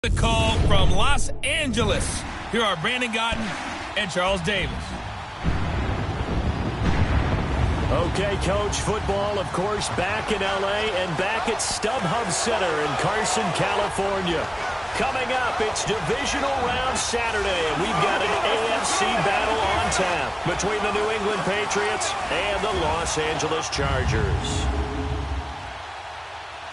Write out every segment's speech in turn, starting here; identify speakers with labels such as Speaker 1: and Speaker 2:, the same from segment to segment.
Speaker 1: The call from Los Angeles. Here are Brandon Gaudin and Charles Davis.
Speaker 2: Okay, Coach, football, of course, back in L.A. and back at StubHub Center in Carson, California. Coming up, it's divisional round Saturday, and we've got an AFC battle on tap between the New England Patriots and the Los Angeles Chargers.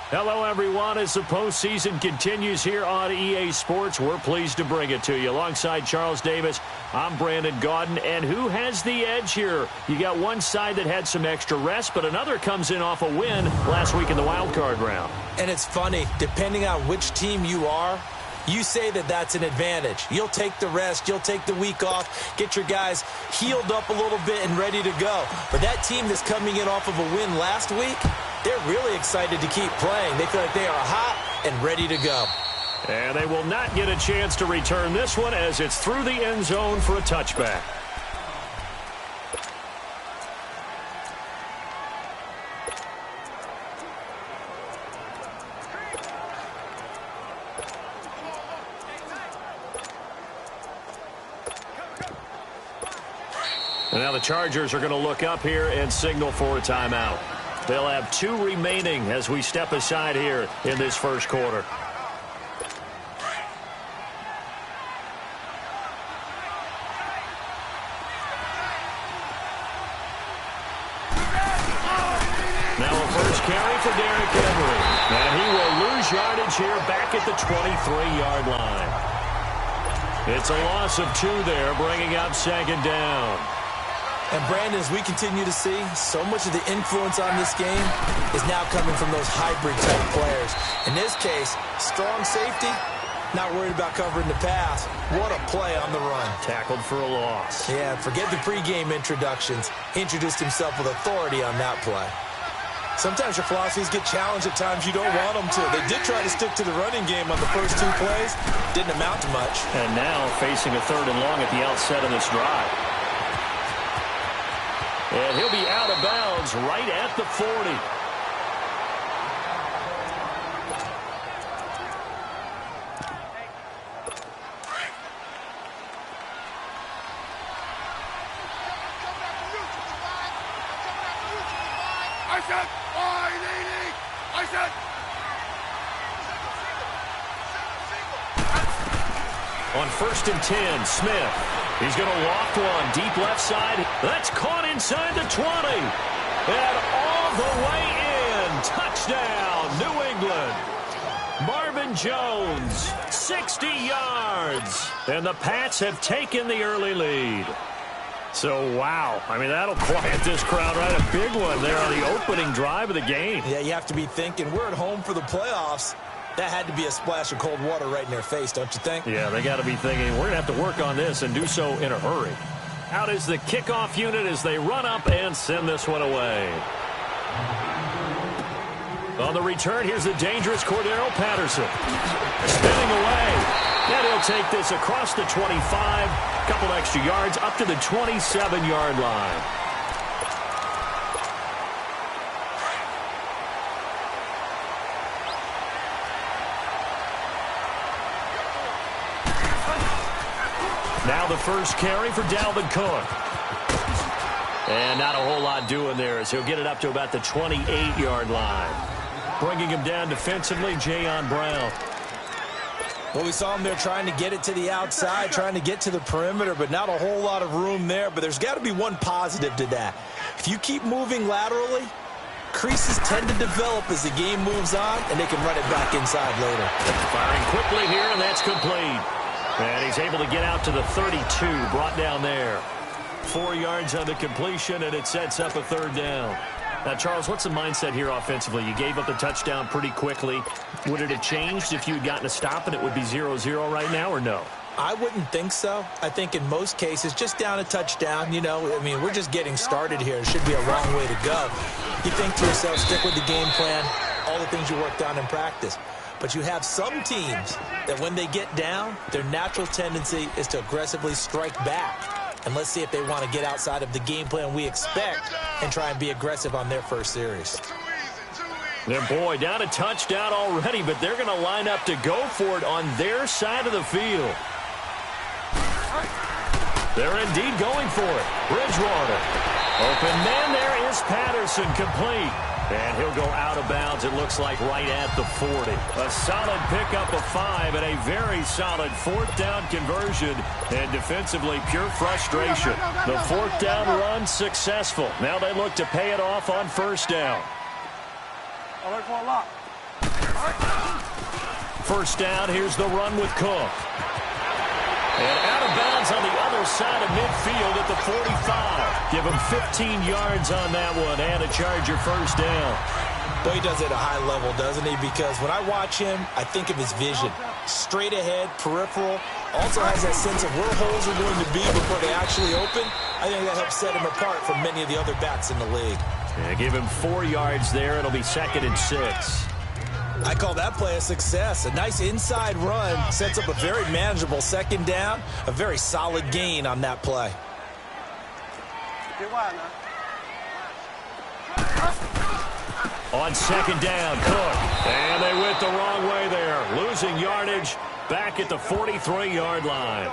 Speaker 2: Hello, everyone. As the postseason continues here on EA Sports, we're pleased to bring it to you. Alongside Charles Davis, I'm Brandon Gaudin. And who has the edge here? You got one side that had some extra rest, but another comes in off a win last week in the wild card round.
Speaker 3: And it's funny, depending on which team you are, you say that that's an advantage. You'll take the rest, you'll take the week off, get your guys healed up a little bit and ready to go. But that team that's coming in off of a win last week, they're really excited to keep playing. They feel like they are hot and ready to go.
Speaker 2: And they will not get a chance to return this one as it's through the end zone for a touchback. And now the Chargers are going to look up here and signal for a timeout. They'll have 2 remaining as we step aside here in this first quarter. Now a first carry for Derrick Henry. And he will lose yardage here back at the 23-yard line. It's a loss of 2 there, bringing up second down.
Speaker 3: And, Brandon, as we continue to see, so much of the influence on this game is now coming from those hybrid-type players. In this case, strong safety, not worried about covering the pass. What a play on the run.
Speaker 2: Tackled for a loss.
Speaker 3: Yeah, forget the pregame introductions. He introduced himself with authority on that play. Sometimes your philosophies get challenged at times you don't want them to. They did try to stick to the running game on the first 2 plays. Didn't amount to much.
Speaker 2: And now facing a 3rd and long at the outset of this drive. And he'll be out of bounds right at the 40. On 1st and 10, Smith. He's going to loft one deep left side. That's caught inside the 20. And all the way in. Touchdown, New England. Marvin Jones, 60 yards. And the Pats have taken the early lead. So, wow. I mean, that'll quiet this crowd right. A big one there on the opening drive of the game.
Speaker 3: Yeah, you have to be thinking, we're at home for the playoffs. That had to be a splash of cold water right in their face, don't you think?
Speaker 2: Yeah, they got to be thinking, we're going to have to work on this and do so in a hurry. Out is the kickoff unit as they run up and send this one away. On the return, here's the dangerous Cordero Patterson. Spinning away. And he'll take this across the 25. Couple extra yards up to the 27-yard line. Now the first carry for Dalvin Cook. And not a whole lot doing there as he'll get it up to about the 28-yard line. Bringing him down defensively, Jayon Brown.
Speaker 3: Well, we saw him there trying to get it to the outside, trying to get to the perimeter, but not a whole lot of room there. But there's got to be one positive to that. If you keep moving laterally, creases tend to develop as the game moves on, and they can run it back inside later.
Speaker 2: Firing quickly here, and that's complete. And he's able to get out to the 32, brought down there. 4 yards on the completion, and it sets up a 3rd down. Now, Charles, what's the mindset here offensively? You gave up the touchdown pretty quickly. Would it have changed if you had gotten a stop and it would be 0-0 right now, or no?
Speaker 3: I wouldn't think so. I think in most cases, just down a touchdown, you know, I mean, we're just getting started here. It should be a long way to go. You think to yourself, stick with the game plan, all the things you worked on in practice. But you have some teams that when they get down, their natural tendency is to aggressively strike back. And let's see if they want to get outside of the game plan we expect and try and be aggressive on their first series.
Speaker 2: And boy, down a touchdown already, but they're going to line up to go for it on their side of the field. They're indeed going for it. Bridgewater. Open man, there is Patterson, complete. And he'll go out of bounds, it looks like, right at the 40. A solid pickup of 5 and a very solid fourth down conversion. And defensively, pure frustration. The fourth down run successful. Now they look to pay it off on first down. First down, here's the run with Cook. And out of bounds on the other side of midfield at the 45. Give him 15 yards on that one and a Charger first down.
Speaker 3: Well, he does it at a high level, doesn't he? Because when I watch him, I think of his vision. Straight ahead, peripheral. Also has that sense of where holes are going to be before they actually open. I think that helps set him apart from many of the other backs in the league.
Speaker 2: Yeah, give him 4 yards there. It'll be 2nd and 6.
Speaker 3: I call that play a success. A nice inside run sets up a very manageable second down. A very solid gain on that play.
Speaker 2: On second down, Cook. And they went the wrong way there. Losing yardage back at the 43-yard line.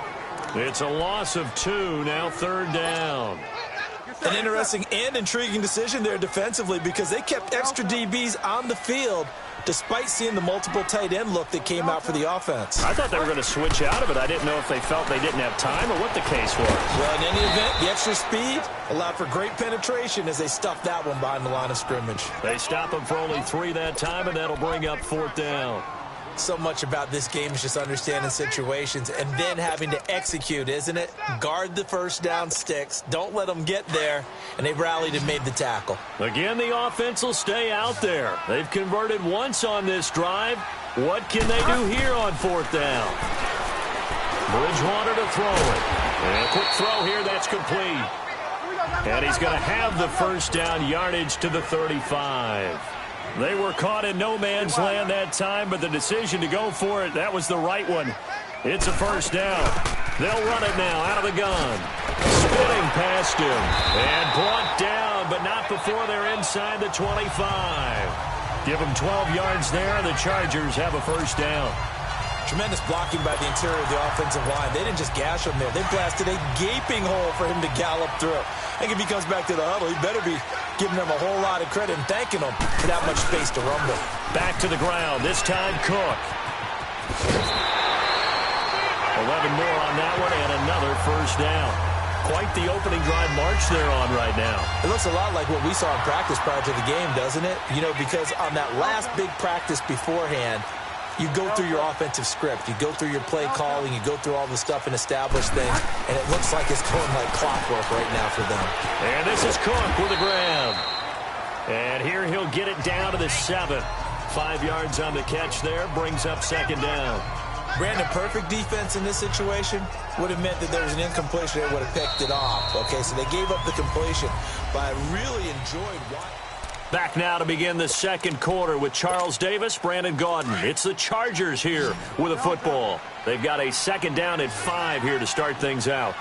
Speaker 2: It's a loss of 2, now 3rd down.
Speaker 3: An interesting and intriguing decision there defensively because they kept extra DBs on the field despite seeing the multiple tight end look that came out for the offense.
Speaker 2: I thought they were going to switch out of it. I didn't know if they felt they didn't have time or what the case was.
Speaker 3: Well, in any event, the extra speed allowed for great penetration as they stuffed that one behind the line of scrimmage.
Speaker 2: They stop him for only 3 that time, and that'll bring up 4th down.
Speaker 3: So much about this game is just understanding situations and then having to execute, isn't it? Guard the first down sticks. Don't let them get there. And they rallied and made the tackle.
Speaker 2: Again, the offense will stay out there. They've converted once on this drive. What can they do here on 4th down? Bridgewater to throw it. And a quick throw here, that's complete. And he's going to have the first down yardage to the 35. They were caught in no man's land that time, but the decision to go for it, that was the right one. It's a first down. They'll run it now out of the gun. Spinning past him. And brought down, but not before they're inside the 25. Give them 12 yards there, and the Chargers have a first down.
Speaker 3: Tremendous blocking by the interior of the offensive line. They didn't just gash him there. They blasted a gaping hole for him to gallop through. I think if he comes back to the huddle, he better be giving them a whole lot of credit and thanking them for that much space to rumble.
Speaker 2: Back to the ground. This time, Cook. 11 more on that one and another first down. Quite the opening drive march they're on right now.
Speaker 3: It looks a lot like what we saw in practice prior to the game, doesn't it? You know, because on that last big practice beforehand, you go through your offensive script. You go through your play calling. You go through all the stuff and establish things. And it looks like it's going like clockwork right now for them.
Speaker 2: And this is Cook with a grab. And here he'll get it down to the 7. 5 yards on the catch there. Brings up second down.
Speaker 3: Brandon, perfect defense in this situation would have meant that there was an incompletion. They would have picked it off. Okay, so they gave up the completion. But I really enjoyed watching.
Speaker 2: Back now to begin the second quarter with Charles Davis, Brandon Gaudin. It's the Chargers here with a football. They've got a second down at 5 here to start things out.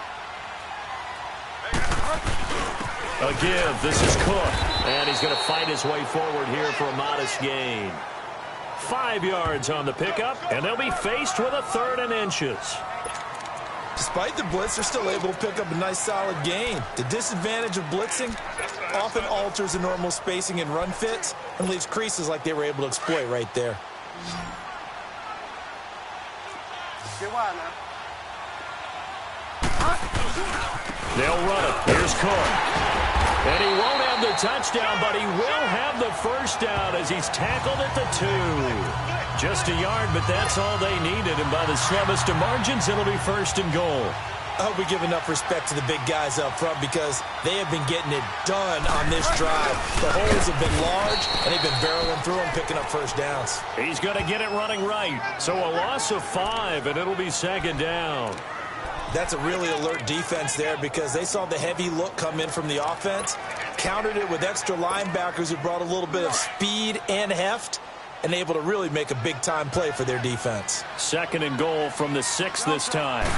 Speaker 2: A give. This is Cook. And he's going to fight his way forward here for a modest gain. 5 yards on the pickup, and they'll be faced with a 3rd and inches.
Speaker 3: Despite the blitz, they're still able to pick up a nice solid gain. The disadvantage of blitzing often alters the normal spacing and run fits and leaves creases like they were able to exploit right there.
Speaker 2: They'll run it. Here's Cook. And he won't have the touchdown, but he will have the first down as he's tackled at the 2. Just a yard, but that's all they needed. And by the slimmest of margins, it'll be 1st and goal.
Speaker 3: I hope we give enough respect to the big guys up front because they have been getting it done on this drive. The holes have been large, and they've been barreling through them, picking up first downs.
Speaker 2: He's going to get it running right. So a loss of 5, and it'll be second down.
Speaker 3: That's a really alert defense there because they saw the heavy look come in from the offense, countered it with extra linebackers who brought a little bit of speed and heft, and able to really make a big-time play for their defense.
Speaker 2: 2nd and goal from the 6 this time.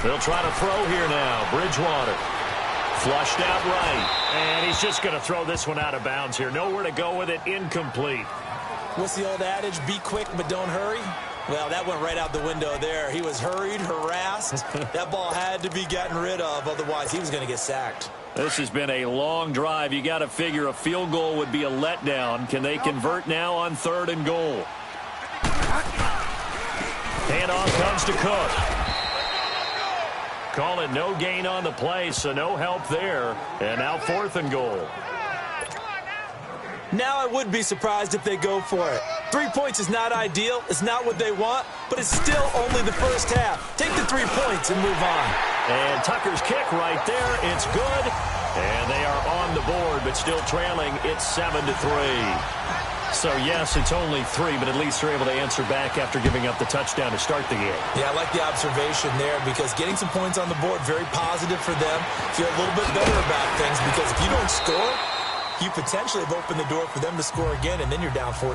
Speaker 2: They'll try to throw here now. Bridgewater Flushed out right. And he's just going to throw this one out of bounds here. Nowhere to go with it. Incomplete.
Speaker 3: What's the old adage? Be quick, but don't hurry. Well, that went right out the window there. He was hurried, harassed. That ball had to be gotten rid of. Otherwise, he was going to get sacked.
Speaker 2: This has been a long drive. You got to figure a field goal would be a letdown. Can they convert now on 3rd and goal? Handoff comes to Cook. Call it no gain on the play, so no help there. And now 4th and goal.
Speaker 3: Now I would be surprised if they go for it. 3 points is not ideal. It's not what they want, but it's still only the first half. Take the 3 points and move on.
Speaker 2: And Tucker's kick right there. It's good. And they are on the board, but still trailing. It's 7-3. So, yes, it's only 3, but at least they're able to answer back after giving up the touchdown to start the game.
Speaker 3: Yeah, I like the observation there because getting some points on the board, very positive for them. Feel a little bit better about things because if you don't score, you potentially have opened the door for them to score again, and then you're down 14.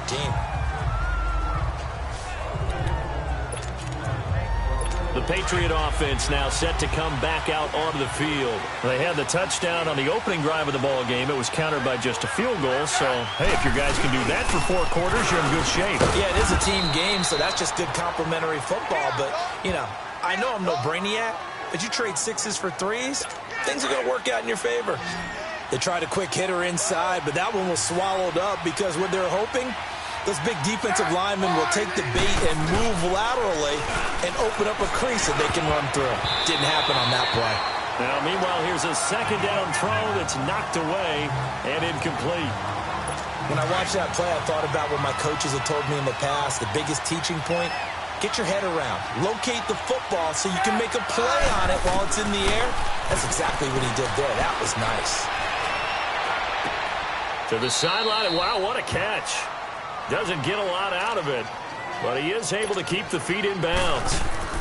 Speaker 2: The Patriot offense now set to come back out onto the field. They had the touchdown on the opening drive of the ball game. It was countered by just a field goal. So, hey, if your guys can do that for 4 quarters, you're in good shape.
Speaker 3: Yeah, it is a team game, so that's just good complementary football. But, you know, I know I'm no brainiac, but you trade 6s for 3s, things are going to work out in your favor. They tried a quick hitter inside, but that one was swallowed up because what they're hoping, those big defensive linemen will take the bait and move laterally and open up a crease that they can run through. Didn't happen on that play.
Speaker 2: Now, meanwhile, here's a 2nd down throw that's knocked away and incomplete.
Speaker 3: When I watched that play, I thought about what my coaches had told me in the past. The biggest teaching point, get your head around. Locate the football so you can make a play on it while it's in the air. That's exactly what he did there. That was nice.
Speaker 2: To the sideline, and wow, what a catch. Doesn't get a lot out of it, but he is able to keep the feet in bounds.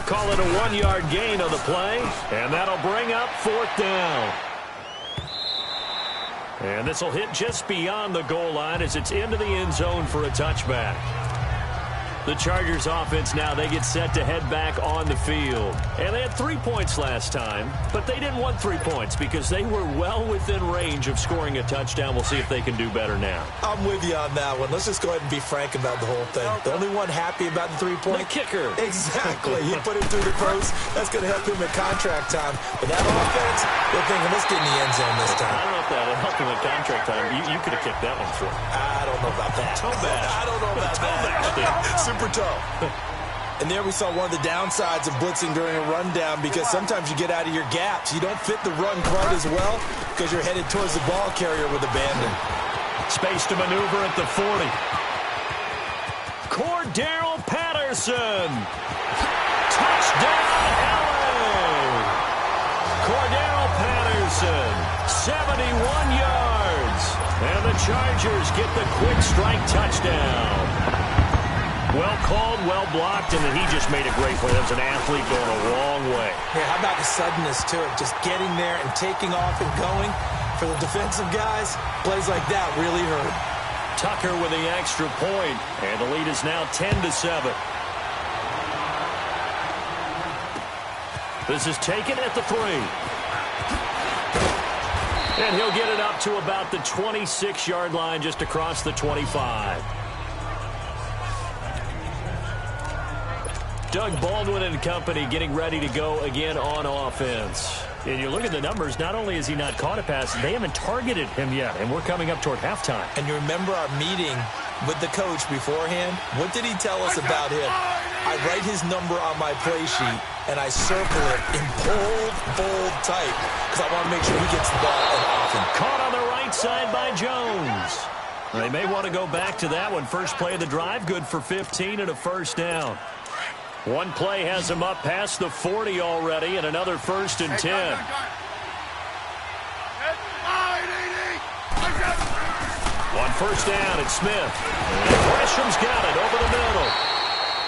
Speaker 2: Call it a 1-yard gain on the play, and that'll bring up 4th down. And this will hit just beyond the goal line as it's into the end zone for a touchback. The Chargers offense now, they get set to head back on the field. And they had 3 points last time, but they didn't want 3 points because they were well within range of scoring a touchdown. We'll see if they can do better now.
Speaker 3: I'm with you on that one. Let's just go ahead and be frank about the whole thing. The only one happy about the 3-point?
Speaker 2: The kicker.
Speaker 3: Exactly. He put it through the post. That's going to help him at contract time. But that offense, they're thinking, let's get in the end zone this time.
Speaker 2: I don't know if that will help him at contract time. You could have kicked that one through.
Speaker 3: I don't know about that.
Speaker 2: Toe bash.
Speaker 3: I don't know about that. Super toe. And there we saw one of the downsides of blitzing during a rundown because sometimes you get out of your gaps. You don't fit the run quite as well because you're headed towards the ball carrier with abandon.
Speaker 2: Space to maneuver at the 40. Cordero Patterson. Touchdown, LA. Cordero Patterson, 71 yards. And the Chargers get the quick strike touchdown. Well called, well blocked, and then he just made a great play. That was an athlete going a long way.
Speaker 3: Yeah, how about the suddenness to it? Just getting there and taking off and going. For the defensive guys, plays like that really hurt.
Speaker 2: Tucker with the extra point, and the lead is now 10-7. This is taken at the 3. And he'll get it up to about the 26-yard line, just across the 25. Doug Baldwin and company getting ready to go again on offense. And you look at the numbers, not only has he not caught a pass, they haven't targeted him yet, and we're coming up toward halftime.
Speaker 3: And you remember our meeting with the coach beforehand? What did he tell us about him? I write his number on my play sheet, and I circle it in bold type because I want to make sure he gets the ball and often.
Speaker 2: Caught on the right side by Jones. They may want to go back to that one. First play of the drive, good for 15 and a first down. One play has him up past the 40 already, and another 1st and 10. On 1st down, it's Smith. And Gresham's got it over the middle.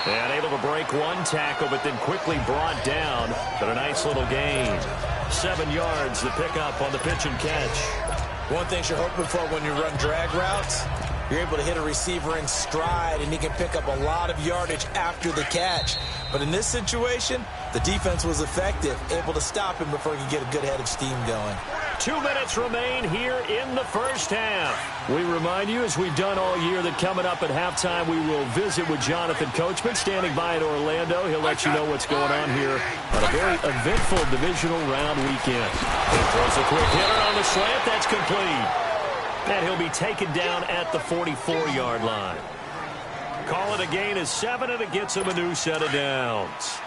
Speaker 2: And able to break one tackle, but then quickly brought down. But a nice little gain. 7 yards, the pickup on the pitch and catch.
Speaker 3: One thing you're hoping for when you run drag routes, you're able to hit a receiver in stride, and he can pick up a lot of yardage after the catch. But in this situation, the defense was effective, able to stop him before he could get a good head of steam going.
Speaker 2: 2 minutes remain here in the first half. We remind you, as we've done all year, that coming up at halftime, we will visit with Jonathan Coachman, standing by in Orlando. He'll let you know what's going on here on a very eventful divisional round weekend. He throws a quick hitter on the slant. That's complete. And he'll be taken down at the 44-yard line. Call it a gain of 7, and it gets him a new set of downs.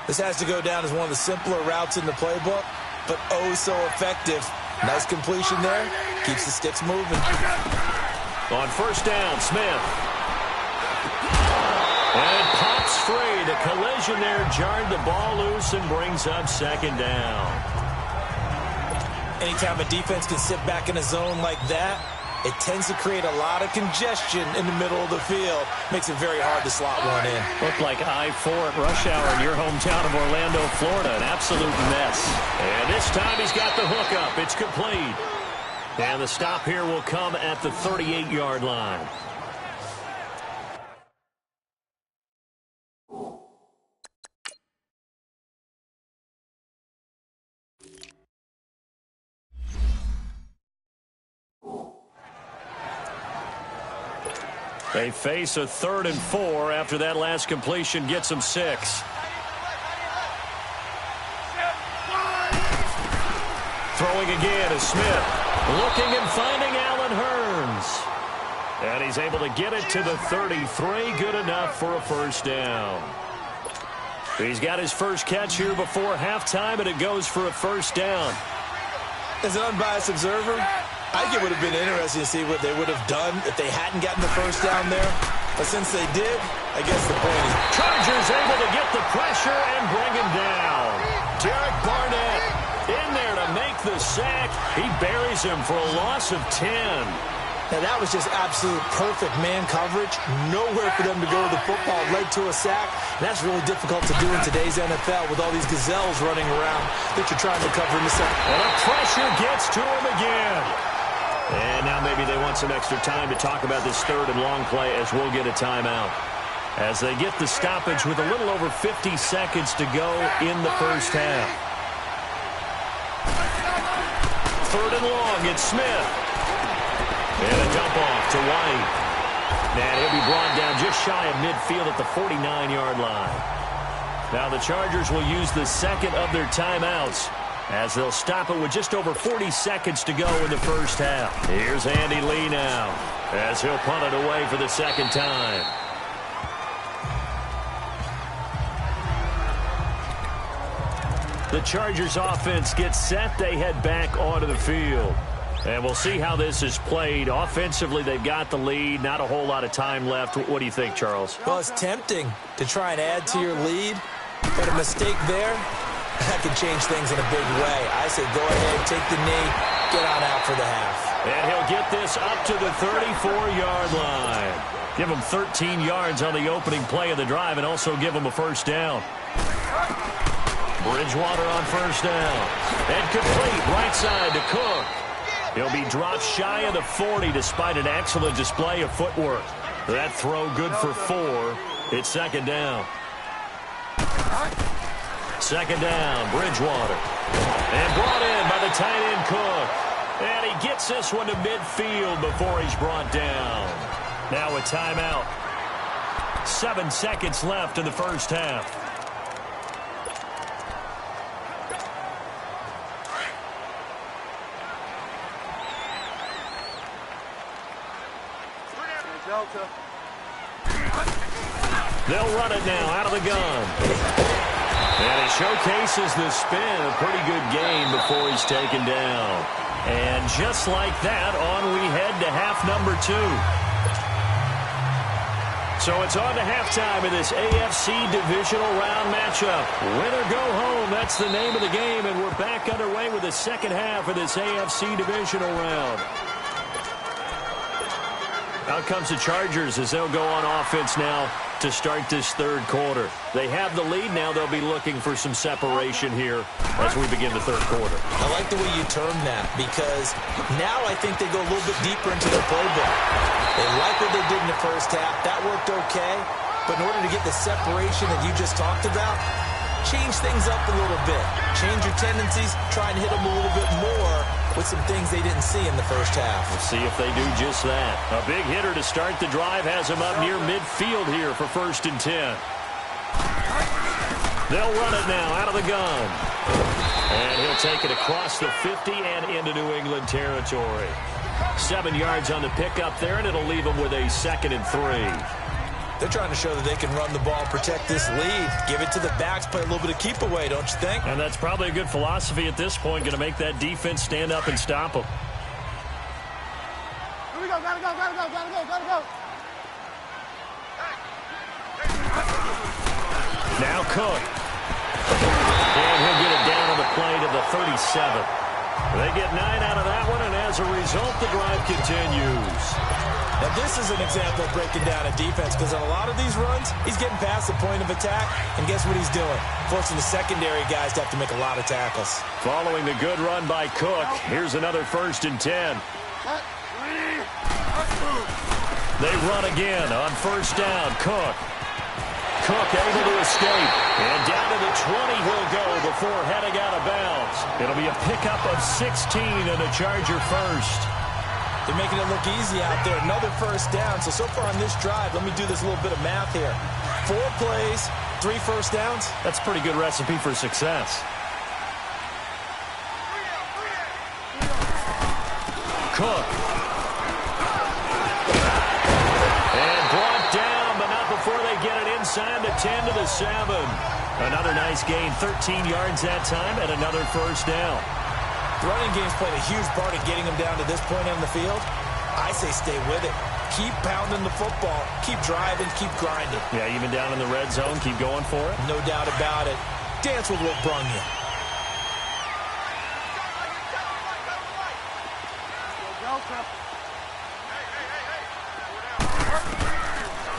Speaker 3: This has to go down as one of the simpler routes in the playbook, but oh so effective. Nice completion there. Keeps the sticks moving.
Speaker 2: On first down, Smith. And it pops free. The collision there jarred the ball loose and brings up second down.
Speaker 3: Anytime a defense can sit back in a zone like that, it tends to create a lot of congestion in the middle of the field. Makes it very hard to slot one in.
Speaker 2: Looked like I-4 at rush hour in your hometown of Orlando, Florida. An absolute mess. And this time he's got the hookup. It's complete. And the stop here will come at the 38-yard line. They face a 3rd and 4 after that last completion gets them 6. Throwing again is Smith. Looking and finding Allen Hurns. And he's able to get it to the 33. Good enough for a first down. He's got his first catch here before halftime, and it goes for a first down.
Speaker 3: As an unbiased observer, I think it would have been interesting to see what they would have done if they hadn't gotten the first down there. But since they did, I guess the point is...
Speaker 2: Chargers able to get the pressure and bring him down. Derek Barnett in there to make the sack. He buries him for a loss of 10.
Speaker 3: Now, that was just absolute perfect man coverage. Nowhere for them to go with the football. Led to a sack. And that's really difficult to do in today's NFL with all these gazelles running around that you're trying to cover in the second.
Speaker 2: And the pressure gets to him again. And now maybe they want some extra time to talk about this 3rd and long play, as we'll get a timeout. As they get the stoppage with a little over 50 seconds to go in the first half. 3rd and long, it's Smith. And a dump off to White. And he'll be brought down just shy of midfield at the 49-yard line. Now the Chargers will use the second of their timeouts, as they'll stop it with just over 40 seconds to go in the first half. Here's Andy Lee now, as he'll punt it away for the second time. The Chargers offense gets set. They head back onto the field. And we'll see how this is played. Offensively, they've got the lead. Not a whole lot of time left. What do you think, Charles?
Speaker 3: Well, it's tempting to try and add to your lead, but a mistake there, that can change things in a big way. I say go ahead, take the knee, get on out for the half.
Speaker 2: And he'll get this up to the 34-yard line. Give him 13 yards on the opening play of the drive and also give him a first down. Bridgewater on first down. And complete right side to Cook. He'll be dropped shy of the 40 despite an excellent display of footwork. That throw good for 4. It's second down. Second down, Bridgewater. And brought in by the tight end Cook. And he gets this one to midfield before he's brought down. Now a timeout. 7 seconds left in the first half. They'll run it now out of the gun. And he showcases the spin. A pretty good game before he's taken down. And just like that, on we head to half number 2. So it's on to halftime in this AFC divisional round matchup. Win or go home, that's the name of the game. And we're back underway with the second half of this AFC divisional round. Out comes the Chargers as they'll go on offense now to start this third quarter. They have the lead now. They'll be looking for some separation here as we begin the third quarter.
Speaker 3: I like the way you termed that, because now I think they go a little bit deeper into their playbook. They like what they did in the first half. That worked okay. But in order to get the separation that you just talked about, change things up a little bit. Change your tendencies, try and hit them a little bit more, with some things they didn't see in the first half.
Speaker 2: We'll see if they do just that. A big hitter to start the drive has him up near midfield here for 1st and 10. They'll run it now out of the gun. And he'll take it across the 50 and into New England territory. 7 yards on the pickup there, and it'll leave them with a 2nd and 3.
Speaker 3: They're trying to show that they can run the ball, protect this lead, give it to the backs, play a little bit of keep away, don't you think?
Speaker 2: And that's probably a good philosophy at this point, going to make that defense stand up and stop them.
Speaker 4: Here we go, gotta go.
Speaker 2: Now Cook. And he'll get it down on the play to the 37. They get 9 out of that one, and as a result, the drive continues.
Speaker 3: Now, this is an example of breaking down a defense, because on a lot of these runs, he's getting past the point of attack, and guess what he's doing? Forcing the secondary guys to have to make a lot of tackles.
Speaker 2: Following the good run by Cook, here's another 1st and 10. They run again on 1st down. Cook able to escape, and down to the 20 he'll go before heading out of bounds. It'll be a pickup of 16 and a Charger first.
Speaker 3: They're making it look easy out there. Another 1st down. So far on this drive, let me do this little bit of math here. 4 plays, 3 1st downs.
Speaker 2: That's a pretty good recipe for success. Cook. And brought down, but not before they get it inside the 10 to the 7. Another nice gain, 13 yards that time, and another 1st down.
Speaker 3: The running game's played a huge part in getting them down to this point on the field. I say stay with it. Keep pounding the football. Keep driving. Keep grinding.
Speaker 2: Yeah, even down in the red zone, keep going for it.
Speaker 3: No doubt about it. Dance with what brung you.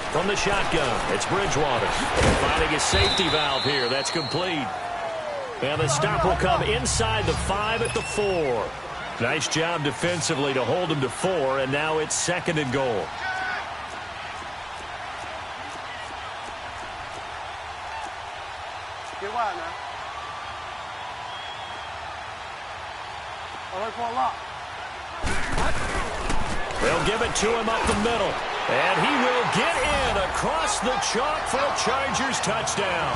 Speaker 2: From the shotgun, it's Bridgewater. Finding his safety valve here. That's complete. And the stop will come inside the 5 at the 4. Nice job defensively to hold him to 4, and now it's 2nd and goal.
Speaker 4: Get wide now. All right, for a lock.
Speaker 2: They'll give it to him up the middle. And he will get in across the chalk for a Chargers touchdown.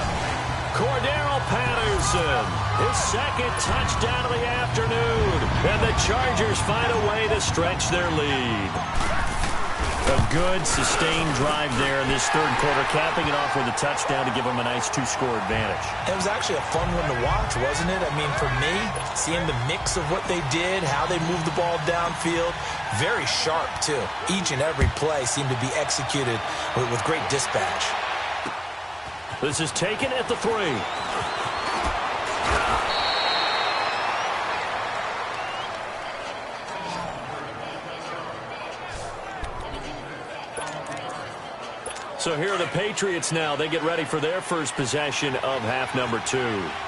Speaker 2: Cordero Patterson, his 2nd touchdown of the afternoon. And the Chargers find a way to stretch their lead. A good, sustained drive there in this 3rd quarter, capping it off with a touchdown to give them a nice 2-score advantage.
Speaker 3: It was actually a fun one to watch, wasn't it? I mean, for me, seeing the mix of what they did, how they moved the ball downfield, very sharp, too. Each and every play seemed to be executed with great dispatch.
Speaker 2: This is taken at the 3. So here are the Patriots now. They get ready for their first possession of half number 2.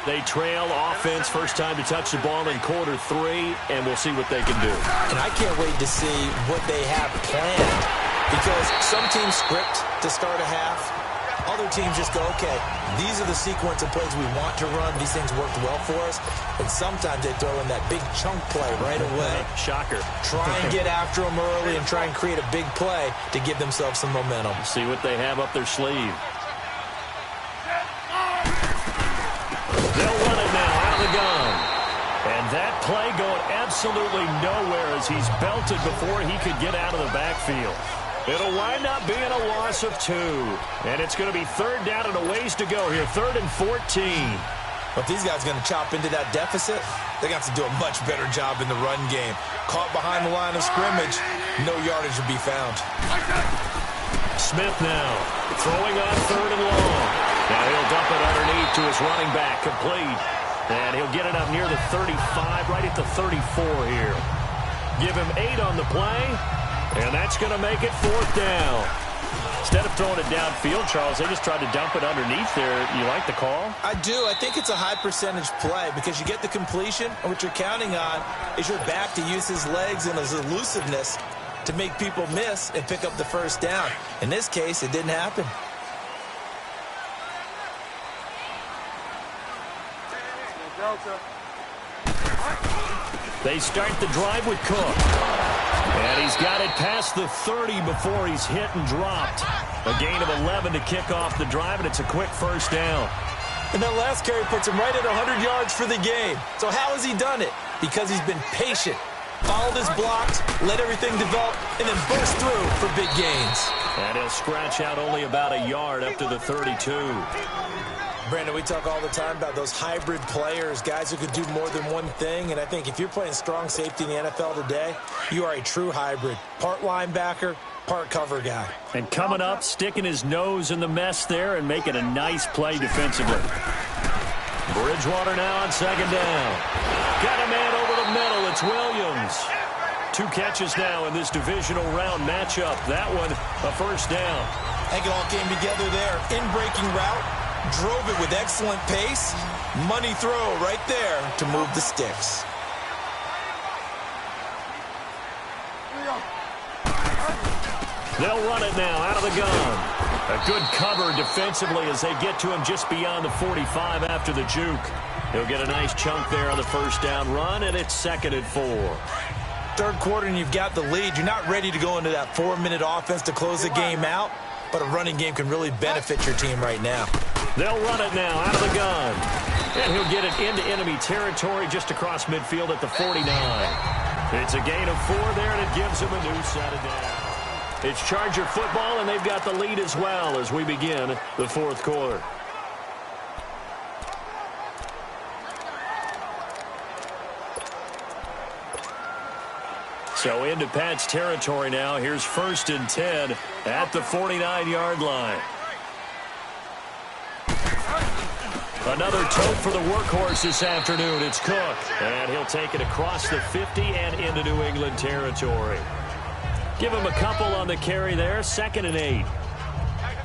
Speaker 2: They trail offense, first time to touch the ball in quarter 3, and we'll see what they can do.
Speaker 3: And I can't wait to see what they have planned, because some teams script to start a half. Other teams just go, okay, these are the sequence of plays we want to run. These things worked well for us. And sometimes they throw in that big chunk play right away.
Speaker 2: Shocker.
Speaker 3: Try and get after them early and try and create a big play to give themselves some momentum.
Speaker 2: See what they have up their sleeve. They'll run it now out of the gun. And that play going absolutely nowhere as he's belted before he could get out of the backfield. It'll wind up being a loss of 2. And it's going to be 3rd down and a ways to go here. 3rd and 14.
Speaker 3: But these guys are going to chop into that deficit. They got to do a much better job in the run game. Caught behind the line of scrimmage, no yardage to be found.
Speaker 2: Smith now throwing on 3rd and long. Now he'll dump it underneath to his running back, complete. And he'll get it up near the 35, right at the 34 here. Give him 8 on the play. And that's going to make it 4th down. Instead of throwing it downfield, Charles, they just tried to dump it underneath there. You like the call?
Speaker 3: I do. I think it's a high percentage play because you get the completion, and what you're counting on is your back to use his legs and his elusiveness to make people miss and pick up the 1st down. In this case, it didn't happen.
Speaker 2: They start the drive with Cook. And he's got it past the 30 before he's hit and dropped. A gain of 11 to kick off the drive, and it's a quick first down.
Speaker 3: And that last carry puts him right at 100 yards for the game. So how has he done it? Because he's been patient, followed his blocks, let everything develop, and then burst through for big gains.
Speaker 2: And he'll scratch out only about a yard up to the 32.
Speaker 3: Brandon, we talk all the time about those hybrid players, guys who could do more than one thing. And I think if you're playing strong safety in the NFL today, you are a true hybrid. Part linebacker, part cover guy.
Speaker 2: And coming up, sticking his nose in the mess there and making a nice play defensively. Bridgewater now on second down. Got a man over the middle. It's Williams. 2 catches now in this divisional round matchup. That one, a first down.
Speaker 3: I think it all came together there. In-breaking route. Drove it with excellent pace. Money throw right there to move the sticks.
Speaker 2: They'll run it now out of the gun. A good cover defensively as they get to him just beyond the 45 after the juke. He'll get a nice chunk there on the first down run, and it's 2nd and 4.
Speaker 3: Third quarter and you've got the lead. You're not ready to go into that 4-minute offense to close the game out, but a running game can really benefit your team right now.
Speaker 2: They'll run it now out of the gun. And he'll get it into enemy territory just across midfield at the 49. It's a gain of 4 there, and it gives him a new set of downs. It's Charger football, and they've got the lead as well as we begin the 4th quarter. So into Pat's territory now. Here's 1st and 10 at the 49-yard line. Another tote for the workhorse this afternoon. It's Cook. And he'll take it across the 50 and into New England territory. Give him a couple on the carry there. 2nd and 8.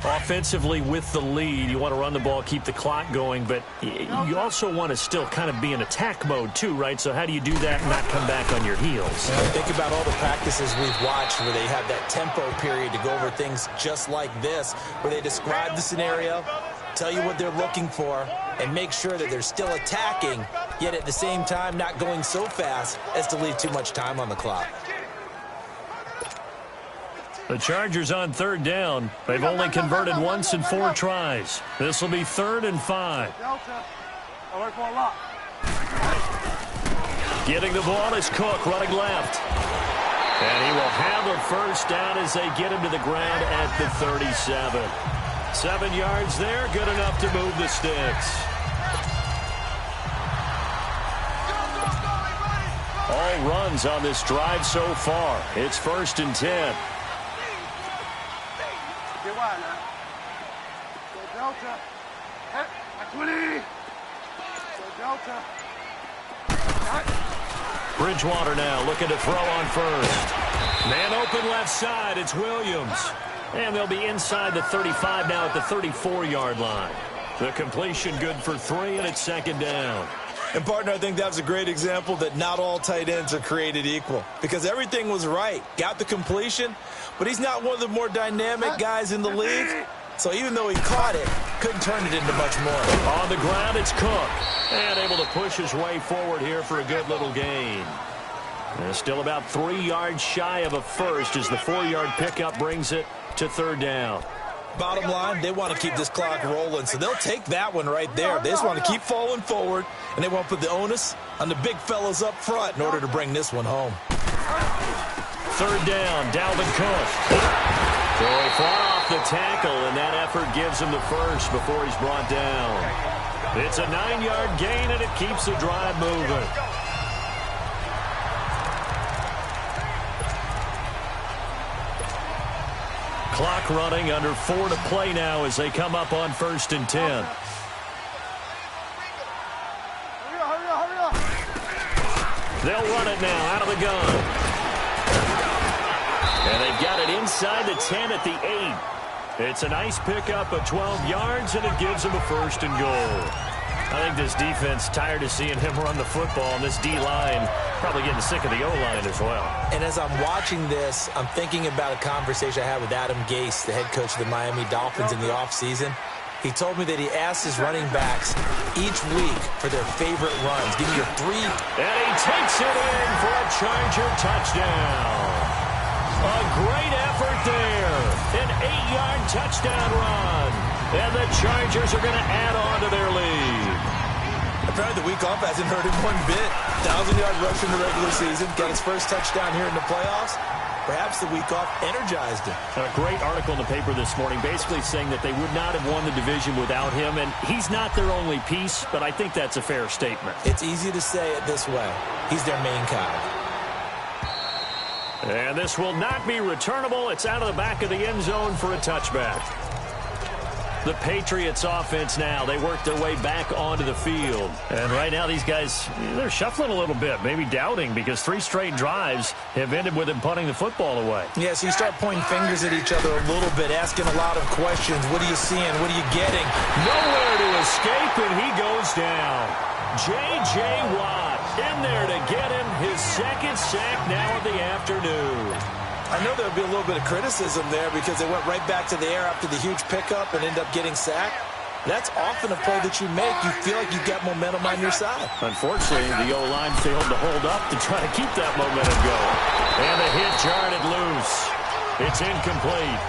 Speaker 2: Offensively with the lead, you want to run the ball, keep the clock going, but you also want to still kind of be in attack mode too, right? So how do you do that and not come back on your heels?
Speaker 3: Think about all the practices we've watched where they have that tempo period to go over things just like this, where they describe the scenario, tell you what they're looking for, and make sure that they're still attacking, yet at the same time not going so fast as to leave too much time on the clock.
Speaker 2: The Chargers on 3rd down. They've only converted once in 4 tries. This will be 3rd and 5. Getting the ball is Cook running left. And he will have a first down as they get him to the ground at the 37. 7 yards there, good enough to move the sticks. All runs on this drive so far. It's 1st and 10. Bridgewater now looking to throw on first. Man open left side. It's Williams. And they'll be inside the 35 now at the 34-yard line. The completion good for 3, and it's 2nd down.
Speaker 3: And, partner, I think that's a great example that not all tight ends are created equal. Because everything was right. Got the completion, but he's not one of the more dynamic guys in the league. So even though he caught it, couldn't turn it into much more.
Speaker 2: On the ground, it's Cook. And able to push his way forward here for a good little gain. And still about 3 yards shy of a first as the 4-yard pickup brings it to 3rd down.
Speaker 3: Bottom line, they want to keep this clock rolling, so they'll take that one right there. They just want to keep falling forward, and they want to put the onus on the big fellas up front in order to bring this one home.
Speaker 2: 3rd down, Dalvin Cook. So he fought off the tackle, and that effort gives him the first before he's brought down. It's a 9-yard gain, and it keeps the drive moving. Clock running, under 4 to play now as they come up on 1st and 10. They'll run it now out of the gun. And they've got it inside the 10 at the 8. It's a nice pickup of 12 yards, and it gives them a 1st and goal. I think this defense tired of seeing him run the football, and this D-line probably getting sick of the O-line as well.
Speaker 3: And as I'm watching this, I'm thinking about a conversation I had with Adam Gase, the head coach of the Miami Dolphins in the offseason. He told me that he asked his running backs each week for their favorite runs. Give me your 3.
Speaker 2: And he takes it in for a Charger touchdown. A great effort there. An 8-yard touchdown run. And the Chargers are going to add on to their lead.
Speaker 3: Apparently the week off hasn't hurt him one bit. 1,000-yard rush in the regular season. Got his first touchdown here in the playoffs. Perhaps the week off energized him.
Speaker 2: A great article in the paper this morning basically saying that they would not have won the division without him, and he's not their only piece, but I think that's a fair statement.
Speaker 3: It's easy to say it this way. He's their main guy.
Speaker 2: And this will not be returnable. It's out of the back of the end zone for a touchback. The Patriots offense now, they work their way back onto the field. And right now these guys, they're shuffling a little bit, maybe doubting, because 3 straight drives have ended with them punting the football away.
Speaker 3: Yeah, so you start pointing fingers at each other a little bit, asking a lot of questions. What are you seeing? What are you getting?
Speaker 2: Nowhere to escape, and he goes down. J.J. Watt in there to get him his second sack now of the afternoon.
Speaker 3: I know there'll be a little bit of criticism there because they went right back to the air after the huge pickup and ended up getting sacked. That's often a play that you make. You feel like you've got momentum on your side.
Speaker 2: Unfortunately, the O-line failed to hold up to try to keep that momentum going. And the hit jarred it loose. It's incomplete.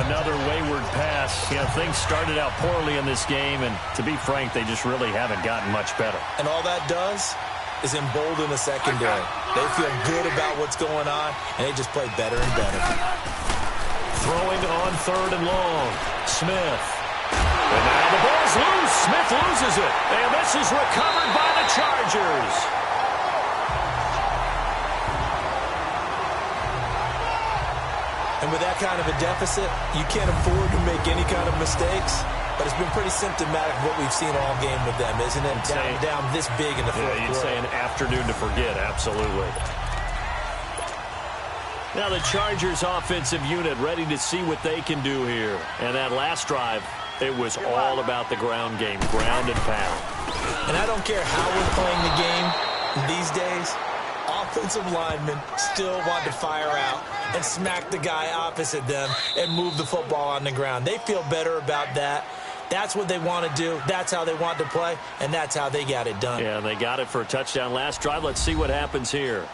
Speaker 2: Another wayward pass. You know, things started out poorly in this game, and to be frank, they just really haven't gotten much better.
Speaker 3: And all that does is embolden the secondary. They feel good about what's going on, and they just play better and better.
Speaker 2: Throwing on 3rd and long. Smith. And now the ball's loose. Smith loses it. And this is recovered by the Chargers.
Speaker 3: And with that kind of a deficit, you can't afford to make any kind of mistakes. But it's been pretty symptomatic of what we've seen all game with them, isn't it? Down this big in the fourth quarter.
Speaker 2: You'd say an afternoon to forget, absolutely. Now the Chargers offensive unit ready to see what they can do here. And that last drive, it was all about the ground game, ground and pound.
Speaker 3: And I don't care how we're playing the game these days, offensive linemen still want to fire out and smack the guy opposite them and move the football on the ground. They feel better about that. That's what they want to do. That's how they want to play, and that's how they got it done.
Speaker 2: Yeah, they got it for a touchdown last drive. Let's see what happens here.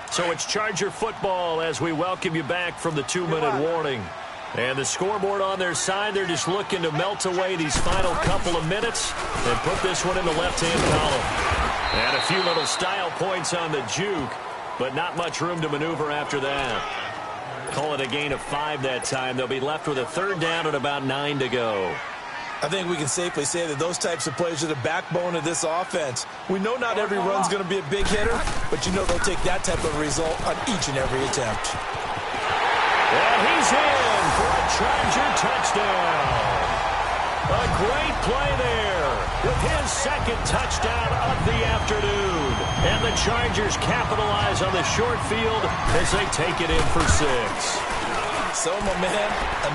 Speaker 2: So it's Charger football as we welcome you back from the 2-minute warning. And the scoreboard on their side, they're just looking to melt away these final couple of minutes and put this one in the left-hand column. And a few little style points on the juke, but not much room to maneuver after that. Call it a gain of 5 that time. They'll be left with a 3rd down and about 9 to go.
Speaker 3: I think we can safely say that those types of plays are the backbone of this offense. We know not every run's going to be a big hitter, but you know they'll take that type of result on each and every attempt.
Speaker 2: And he's in for a Charger touchdown. A great play there with his 2nd touchdown of the afternoon. And the Chargers capitalize on the short field as they take it in for 6.
Speaker 3: So, my man,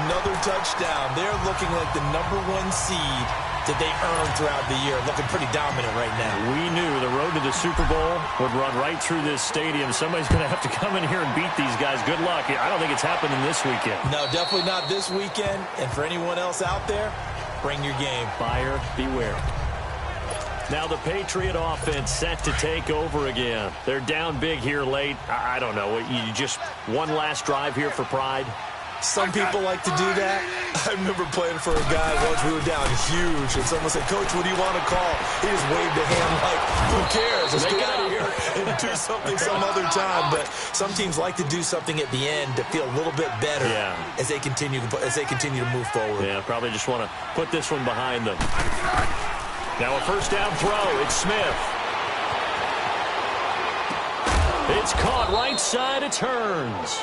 Speaker 3: another touchdown. They're looking like the #1 seed that they earned throughout the year. Looking pretty dominant right now.
Speaker 2: We knew the road to the Super Bowl would run right through this stadium. Somebody's going to have to come in here and beat these guys. Good luck. I don't think it's happening this weekend.
Speaker 3: No, definitely not this weekend. And for anyone else out there, bring your game.
Speaker 2: Buyer beware. Now the Patriot offense set to take over again. They're down big here late. I don't know. You just one last drive here for pride?
Speaker 3: Some people like to do that. I remember playing for a guy once. We were down huge, and someone said, "Coach, what do you want to call?" He just waved a hand like, "Who cares? Let's get out of here and do something some other time." But some teams like to do something at the end to feel a little bit better as they continue to move forward.
Speaker 2: Yeah, probably just want to put this one behind them. Now a 1st down throw. It's Smith. It's caught right side. It turns.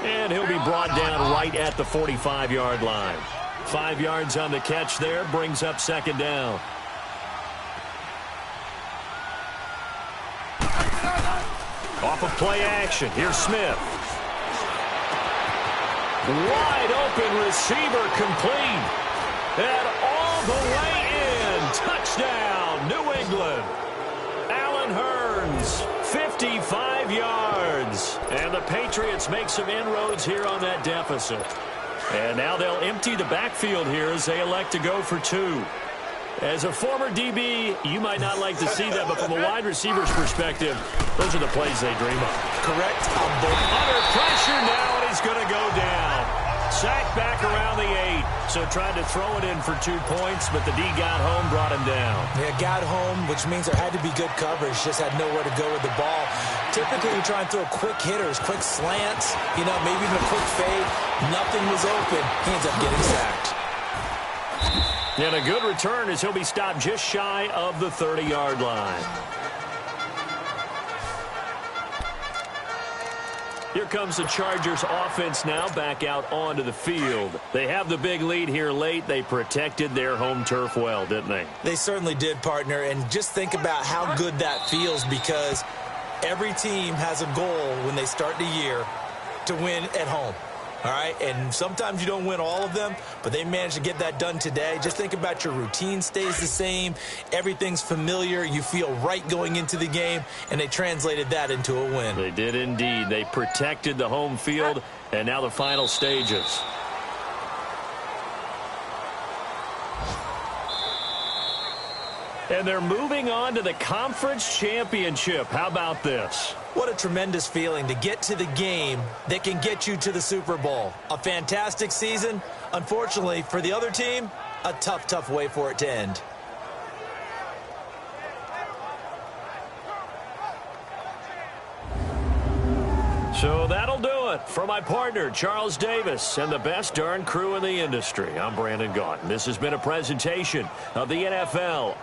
Speaker 2: And he'll be brought down right at the 45-yard line. 5 yards on the catch there, brings up 2nd down. Off of play action, here's Smith. Wide open receiver complete. And all the way in. Touchdown, New England. Allen Hurns, 55 yards. And the Patriots make some inroads here on that deficit. And now they'll empty the backfield here as they elect to go for two. As a former DB, you might not like to see that, but from a wide receiver's perspective, those are the plays they dream of.
Speaker 3: Correct.
Speaker 2: Under pressure now, and he's going to go down. Sacked back around the 8, so tried to throw it in for 2 points, but the D got home, brought him down.
Speaker 3: Yeah, got home, which means there had to be good coverage, just had nowhere to go with the ball. Typically, you try and throw quick hitters, quick slants, maybe even a quick fade. Nothing was open. He ends up getting sacked.
Speaker 2: And a good return as he'll be stopped just shy of the 30-yard line. Here comes the Chargers offense now back out onto the field. They have the big lead here late. They protected their home turf well, didn't they?
Speaker 3: They certainly did, partner. And just think about how good that feels, because every team has a goal when they start the year to win at home. All right, and sometimes you don't win all of them, but they managed to get that done today. Just think about your routine stays the same. Everything's familiar. You feel right going into the game, and they translated that into a win.
Speaker 2: They did indeed. They protected the home field, and now the final stages. And they're moving on to the conference championship. How about this?
Speaker 3: What a tremendous feeling to get to the game that can get you to the Super Bowl. A fantastic season. Unfortunately, for the other team, a tough, tough way for it to end.
Speaker 2: So that'll do it for my partner, Charles Davis, and the best darn crew in the industry. I'm Brandon Gaudin. This has been a presentation of the NFL.